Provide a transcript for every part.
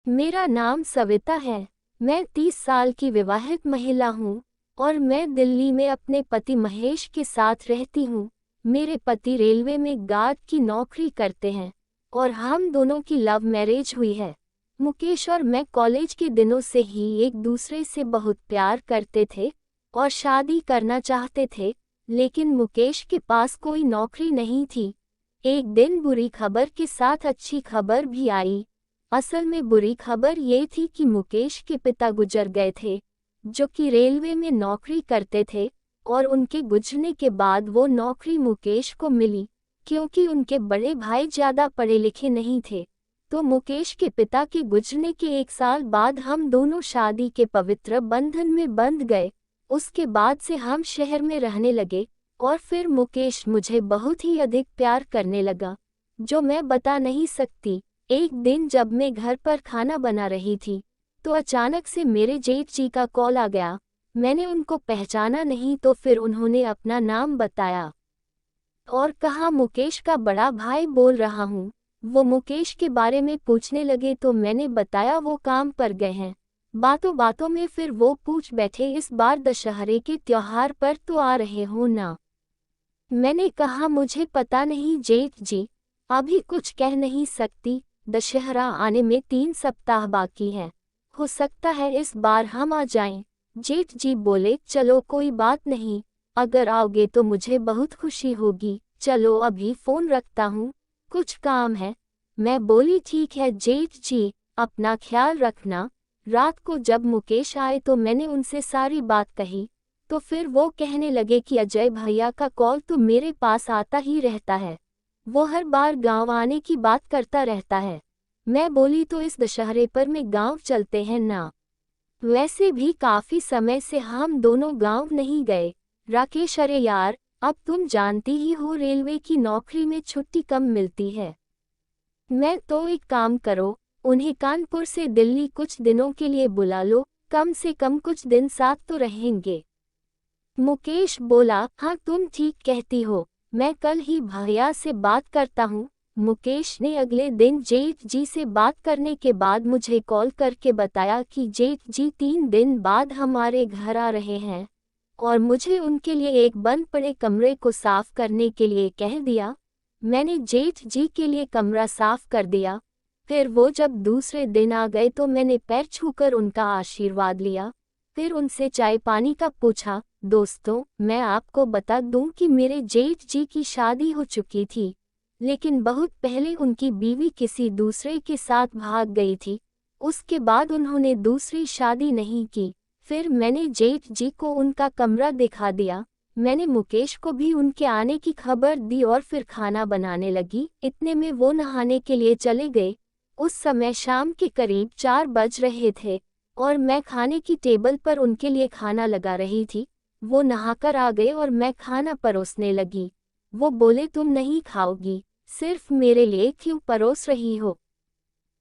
मेरा नाम सविता है। मैं 30 साल की विवाहित महिला हूँ और मैं दिल्ली में अपने पति महेश के साथ रहती हूँ। मेरे पति रेलवे में गार्ड की नौकरी करते हैं और हम दोनों की लव मैरिज हुई है। मुकेश और मैं कॉलेज के दिनों से ही एक दूसरे से बहुत प्यार करते थे और शादी करना चाहते थे, लेकिन मुकेश के पास कोई नौकरी नहीं थी। एक दिन बुरी खबर के साथ अच्छी खबर भी आई। असल में बुरी खबर ये थी कि मुकेश के पिता गुजर गए थे, जो कि रेलवे में नौकरी करते थे, और उनके गुजरने के बाद वो नौकरी मुकेश को मिली। क्योंकि उनके बड़े भाई ज़्यादा पढ़े लिखे नहीं थे, तो मुकेश के पिता के गुजरने के 1 साल बाद हम दोनों शादी के पवित्र बंधन में बंध गए। उसके बाद से हम शहर में रहने लगे और फिर मुकेश मुझे बहुत ही अधिक प्यार करने लगा, जो मैं बता नहीं सकती। एक दिन जब मैं घर पर खाना बना रही थी, तो अचानक से मेरे जेठ जी का कॉल आ गया। मैंने उनको पहचाना नहीं, तो फिर उन्होंने अपना नाम बताया और कहा मुकेश का बड़ा भाई बोल रहा हूँ। वो मुकेश के बारे में पूछने लगे तो मैंने बताया वो काम पर गए हैं। बातों बातों में फिर वो पूछ बैठे, इस बार दशहरे के त्योहार पर तो आ रहे हो ना? मैंने कहा मुझे पता नहीं जेठ जी, अभी कुछ कह नहीं सकती। दशहरा आने में 3 सप्ताह बाकी हैं, हो सकता है इस बार हम आ जाएं। जेठ जी बोले चलो कोई बात नहीं, अगर आओगे तो मुझे बहुत खुशी होगी। चलो अभी फ़ोन रखता हूँ, कुछ काम है। मैं बोली ठीक है जेठ जी, अपना ख्याल रखना। रात को जब मुकेश आए तो मैंने उनसे सारी बात कही, तो फिर वो कहने लगे कि अजय भैया का कॉल तो मेरे पास आता ही रहता है, वो हर बार गांव आने की बात करता रहता है। मैं बोली तो इस दशहरे पर मैं गांव चलते हैं ना? वैसे भी काफी समय से हम दोनों गांव नहीं गए। राकेश अरे यार, अब तुम जानती ही हो रेलवे की नौकरी में छुट्टी कम मिलती है। मैं तो एक काम करो, उन्हें कानपुर से दिल्ली कुछ दिनों के लिए बुला लो, कम से कम कुछ दिन साथ तो रहेंगे। मुकेश बोला हाँ तुम ठीक कहती हो, मैं कल ही भैया से बात करता हूँ। मुकेश ने अगले दिन जेठ जी से बात करने के बाद मुझे कॉल करके बताया कि जेठ जी 3 दिन बाद हमारे घर आ रहे हैं और मुझे उनके लिए एक बंद पड़े कमरे को साफ करने के लिए कह दिया। मैंने जेठ जी के लिए कमरा साफ कर दिया। फिर वो जब दूसरे दिन आ गए तो मैंने पैर छूकर उनका आशीर्वाद लिया, फिर उनसे चाय पानी का पूछा। दोस्तों, मैं आपको बता दूं कि मेरे जेठ जी की शादी हो चुकी थी, लेकिन बहुत पहले उनकी बीवी किसी दूसरे के साथ भाग गई थी। उसके बाद उन्होंने दूसरी शादी नहीं की। फिर मैंने जेठ जी को उनका कमरा दिखा दिया। मैंने मुकेश को भी उनके आने की खबर दी और फिर खाना बनाने लगी। इतने में वो नहाने के लिए चले गए। उस समय शाम के करीब 4 बज रहे थे और मैं खाने की टेबल पर उनके लिए खाना लगा रही थी। वो नहाकर आ गए और मैं खाना परोसने लगी। वो बोले तुम नहीं खाओगी, सिर्फ मेरे लिए क्यों परोस रही हो?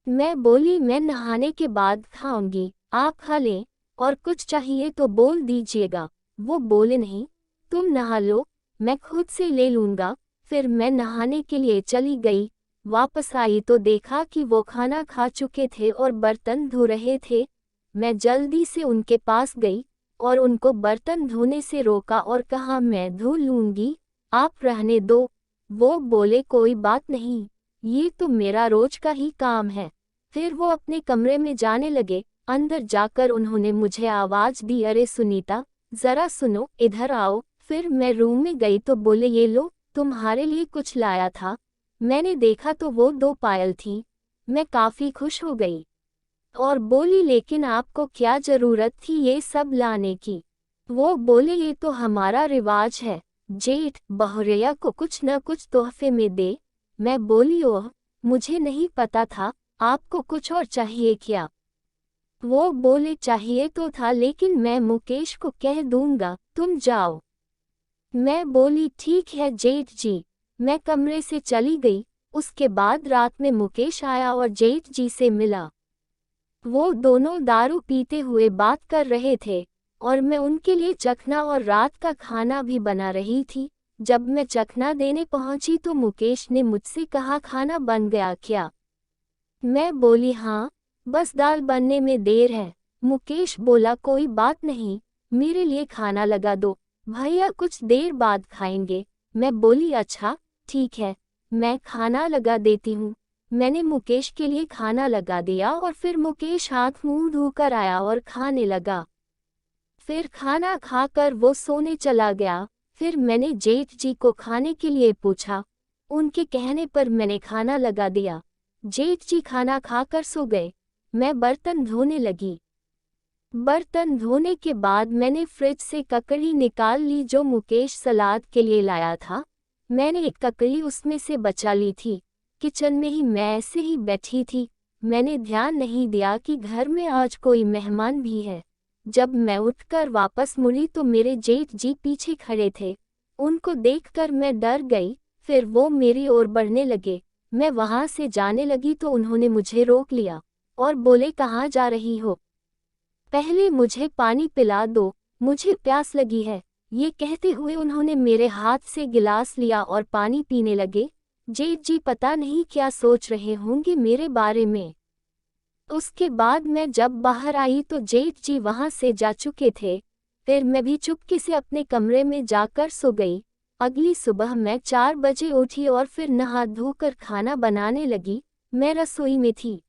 मैं बोली मैं नहाने के बाद खाऊंगी, आप खा लें, और कुछ चाहिए तो बोल दीजिएगा। वो बोले नहीं, तुम नहा लो, मैं खुद से ले लूँगा। फिर मैं नहाने के लिए चली गई। वापस आई तो देखा कि वो खाना खा चुके थे और बर्तन धो रहे थे। मैं जल्दी से उनके पास गई और उनको बर्तन धोने से रोका और कहा मैं धो लूँगी, आप रहने दो। वो बोले कोई बात नहीं, ये तो मेरा रोज का ही काम है। फिर वो अपने कमरे में जाने लगे। अंदर जाकर उन्होंने मुझे आवाज दी, अरे सुनीता, जरा सुनो, इधर आओ। फिर मैं रूम में गई तो बोले ये लो, तुम्हारे लिए कुछ लाया था। मैंने देखा तो वो 2 पायल थी। मैं काफी खुश हो गई और बोली लेकिन आपको क्या जरूरत थी ये सब लाने की? वो बोले ये तो हमारा रिवाज है, जेठ बहुरिया को कुछ न कुछ तोहफे में दे। मैं बोली ओह, मुझे नहीं पता था, आपको कुछ और चाहिए क्या? वो बोले चाहिए तो था, लेकिन मैं मुकेश को कह दूंगा, तुम जाओ। मैं बोली ठीक है जेठ जी। मैं कमरे से चली गई। उसके बाद रात में मुकेश आया और जेठ जी से मिला। वो दोनों दारू पीते हुए बात कर रहे थे और मैं उनके लिए चखना और रात का खाना भी बना रही थी। जब मैं चखना देने पहुंची तो मुकेश ने मुझसे कहा खाना बन गया क्या? मैं बोली हाँ। बस दाल बनने में देर है। मुकेश बोला कोई बात नहीं, मेरे लिए खाना लगा दो, भैया कुछ देर बाद खाएंगे। मैं बोली अच्छा ठीक है, मैं खाना लगा देती हूँ। मैंने मुकेश के लिए खाना लगा दिया और फिर मुकेश हाथ मुंह धोकर आया और खाने लगा। फिर खाना खाकर वो सोने चला गया। फिर मैंने जेठ जी को खाने के लिए पूछा। उनके कहने पर मैंने खाना लगा दिया। जेठ जी खाना खाकर सो गए। मैं बर्तन धोने लगी। बर्तन धोने के बाद मैंने फ्रिज से ककड़ी निकाल ली जो मुकेश सलाद के लिए लाया था। मैंने एक ककड़ी उसमें से बचा ली थी। किचन में ही मैं ऐसे ही बैठी थी। मैंने ध्यान नहीं दिया कि घर में आज कोई मेहमान भी है। जब मैं उठकर वापस मुड़ी तो मेरे जेठ जी पीछे खड़े थे। उनको देखकर मैं डर गई। फिर वो मेरी ओर बढ़ने लगे। मैं वहां से जाने लगी तो उन्होंने मुझे रोक लिया और बोले कहाँ जा रही हो? पहले मुझे पानी पिला दो, मुझे प्यास लगी है। ये कहते हुए उन्होंने मेरे हाथ से गिलास लिया और पानी पीने लगे। जेठ जी पता नहीं क्या सोच रहे होंगे मेरे बारे में। उसके बाद मैं जब बाहर आई तो जेठ जी वहां से जा चुके थे। फिर मैं भी चुपके से अपने कमरे में जाकर सो गई। अगली सुबह मैं 4 बजे उठी और फिर नहा धोकर खाना बनाने लगी। मैं रसोई में थी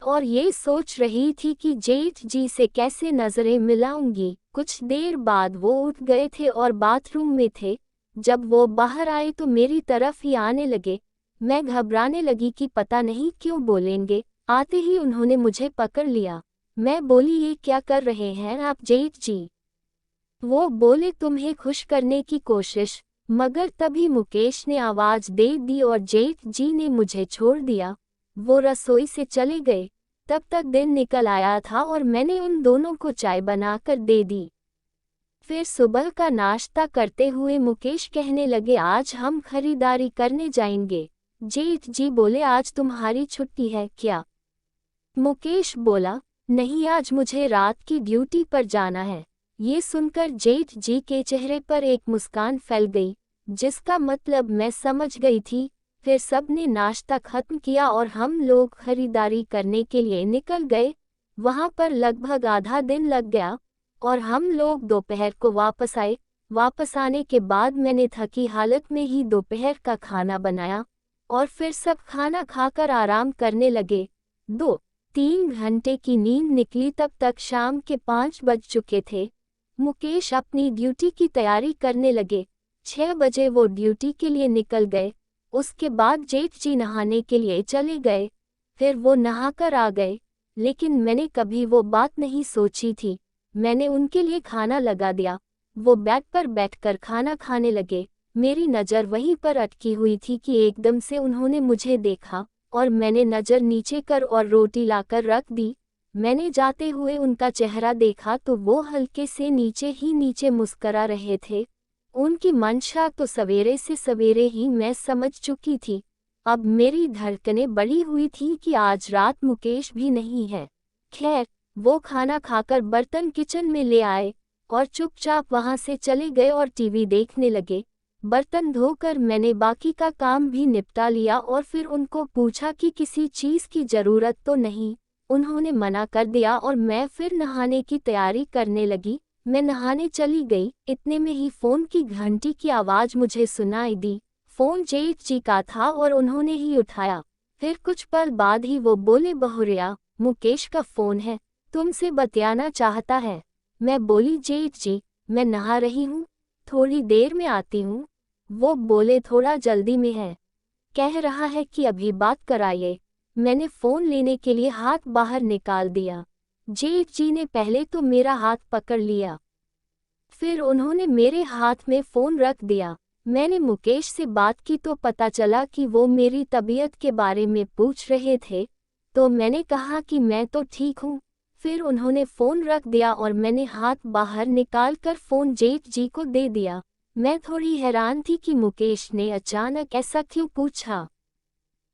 और ये सोच रही थी कि जेठ जी से कैसे नजरें मिलाऊंगी। कुछ देर बाद वो उठ गए थे और बाथरूम में थे। जब वो बाहर आए तो मेरी तरफ ही आने लगे। मैं घबराने लगी कि पता नहीं क्यों बोलेंगे। आते ही उन्होंने मुझे पकड़ लिया। मैं बोली ये क्या कर रहे हैं आप जेठ जी? वो बोले तुम्हें खुश करने की कोशिश। मगर तभी मुकेश ने आवाज दे दी और जेठ जी ने मुझे छोड़ दिया। वो रसोई से चले गए। तब तक दिन निकल आया था और मैंने उन दोनों को चाय बनाकर दे दी। फिर सुबह का नाश्ता करते हुए मुकेश कहने लगे आज हम खरीदारी करने जाएंगे। जेठ जी बोले आज तुम्हारी छुट्टी है क्या? मुकेश बोला नहीं आज मुझे रात की ड्यूटी पर जाना है। ये सुनकर जेठ जी के चेहरे पर एक मुस्कान फैल गई, जिसका मतलब मैं समझ गई थी। फिर सबने नाश्ता खत्म किया और हम लोग खरीदारी करने के लिए निकल गए। वहां पर लगभग आधा दिन लग गया और हम लोग दोपहर को वापस आए। वापस आने के बाद मैंने थकी हालत में ही दोपहर का खाना बनाया और फिर सब खाना खाकर आराम करने लगे। 2-3 घंटे की नींद निकली। तब तक शाम के 5 बज चुके थे। मुकेश अपनी ड्यूटी की तैयारी करने लगे। 6 बजे वो ड्यूटी के लिए निकल गए। उसके बाद जेठ जी नहाने के लिए चले गए। फिर वो नहाकर आ गए, लेकिन मैंने कभी वो बात नहीं सोची थी। मैंने उनके लिए खाना लगा दिया। वो बेड पर बैठकर खाना खाने लगे। मेरी नज़र वहीं पर अटकी हुई थी कि एकदम से उन्होंने मुझे देखा और मैंने नज़र नीचे कर और रोटी लाकर रख दी। मैंने जाते हुए उनका चेहरा देखा तो वो हल्के से नीचे मुस्करा रहे थे। उनकी मंशा तो सवेरे से सवेरे ही मैं समझ चुकी थी। अब मेरी धड़कनें बढ़ी हुई थी कि आज रात मुकेश भी नहीं है। खैर, वो खाना खाकर बर्तन किचन में ले आए और चुपचाप वहां से चले गए और टीवी देखने लगे। बर्तन धोकर मैंने बाकी का काम भी निपटा लिया और फिर उनको पूछा कि किसी चीज़ की ज़रूरत तो नहीं। उन्होंने मना कर दिया और मैं फिर नहाने की तैयारी करने लगी। मैं नहाने चली गई। इतने में ही फ़ोन की घंटी की आवाज़ मुझे सुनाई दी। फ़ोन जेठ जी का था और उन्होंने ही उठाया। फिर कुछ पल बाद ही वो बोले बहुरिया, मुकेश का फ़ोन है, तुमसे बतियाना चाहता है। मैं बोली जेठ जी, मैं नहा रही हूँ, थोड़ी देर में आती हूँ। वो बोले थोड़ा जल्दी में है, कह रहा है कि अभी बात कराइए। मैंने फ़ोन लेने के लिए हाथ बाहर निकाल दिया। जेठ जी ने पहले तो मेरा हाथ पकड़ लिया, फिर उन्होंने मेरे हाथ में फ़ोन रख दिया। मैंने मुकेश से बात की तो पता चला कि वो मेरी तबीयत के बारे में पूछ रहे थे, तो मैंने कहा कि मैं तो ठीक हूँ। फिर उन्होंने फ़ोन रख दिया और मैंने हाथ बाहर निकालकर फ़ोन जेठ जी को दे दिया। मैं थोड़ी हैरान थी कि मुकेश ने अचानक ऐसा क्यों पूछा।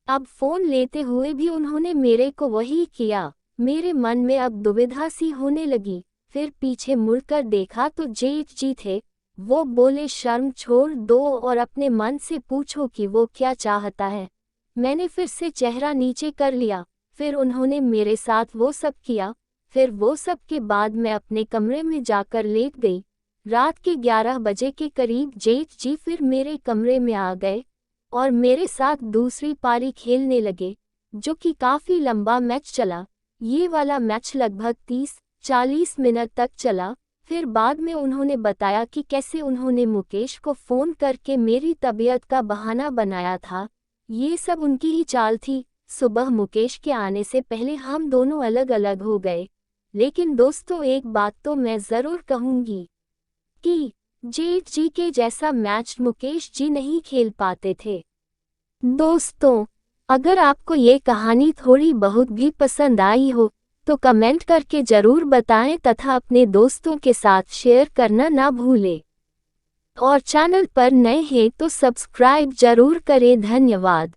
अब फ़ोन लेते हुए भी उन्होंने मेरे को वही किया। मेरे मन में अब दुविधा सी होने लगी। फिर पीछे मुड़कर देखा तो जेठ जी थे। वो बोले शर्म छोड़ दो और अपने मन से पूछो कि वो क्या चाहता है। मैंने फिर से चेहरा नीचे कर लिया। फिर उन्होंने मेरे साथ वो सब किया। फिर वो सब के बाद मैं अपने कमरे में जाकर लेट गई। रात के 11 बजे के करीब जेठ जी फिर मेरे कमरे में आ गए और मेरे साथ दूसरी पारी खेलने लगे, जो कि काफ़ी लंबा मैच चला। ये वाला मैच लगभग 30-40 मिनट तक चला। फिर बाद में उन्होंने बताया कि कैसे उन्होंने मुकेश को फ़ोन करके मेरी तबीयत का बहाना बनाया था। ये सब उनकी ही चाल थी। सुबह मुकेश के आने से पहले हम दोनों अलग अलग हो गए। लेकिन दोस्तों, एक बात तो मैं ज़रूर कहूँगी कि जेठ जी के जैसा मैच मुकेश जी नहीं खेल पाते थे। दोस्तों, अगर आपको ये कहानी थोड़ी बहुत भी पसंद आई हो तो कमेंट करके ज़रूर बताएं तथा अपने दोस्तों के साथ शेयर करना ना भूलें। और चैनल पर नए हैं तो सब्सक्राइब जरूर करें। धन्यवाद।